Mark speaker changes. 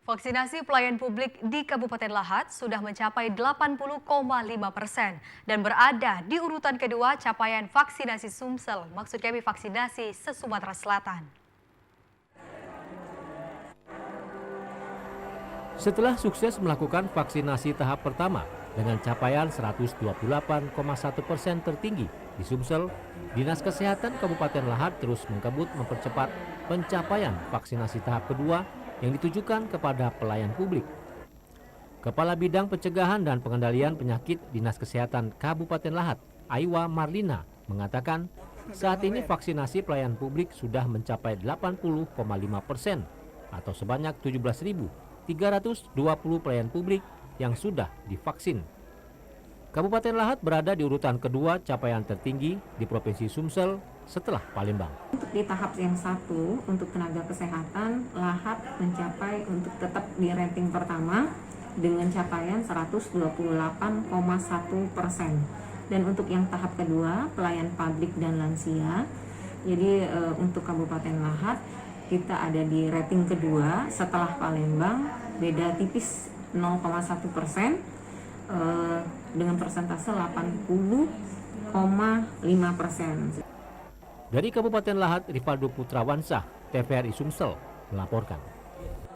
Speaker 1: Vaksinasi pelayan publik di Kabupaten Lahat sudah mencapai 80,5% dan berada di urutan kedua capaian vaksinasi Sumsel, maksud kami vaksinasi se-Sumatera Selatan.
Speaker 2: Setelah sukses melakukan vaksinasi tahap pertama dengan capaian 128,1% tertinggi di Sumsel, Dinas Kesehatan Kabupaten Lahat terus mengkebut mempercepat pencapaian vaksinasi tahap kedua yang ditujukan kepada pelayan publik. Kepala Bidang Pencegahan dan Pengendalian Penyakit Dinas Kesehatan Kabupaten Lahat, Aiwa Marlina, mengatakan saat ini vaksinasi pelayan publik sudah mencapai 80,5% atau sebanyak 17.320 pelayan publik yang sudah divaksin. Kabupaten Lahat berada di urutan kedua capaian tertinggi di Provinsi Sumsel setelah Palembang.
Speaker 3: Untuk di tahap yang satu, untuk tenaga kesehatan, Lahat mencapai untuk tetap di ranking pertama dengan capaian 128,1%. Dan untuk yang tahap kedua, pelayan publik dan lansia, jadi untuk Kabupaten Lahat, kita ada di rating kedua setelah Palembang, beda tipis 0,1%. Dengan persentase 80,5%.
Speaker 2: Dari Kabupaten Lahat, Rivaldo Putrawansah, TVRI Sumsel melaporkan.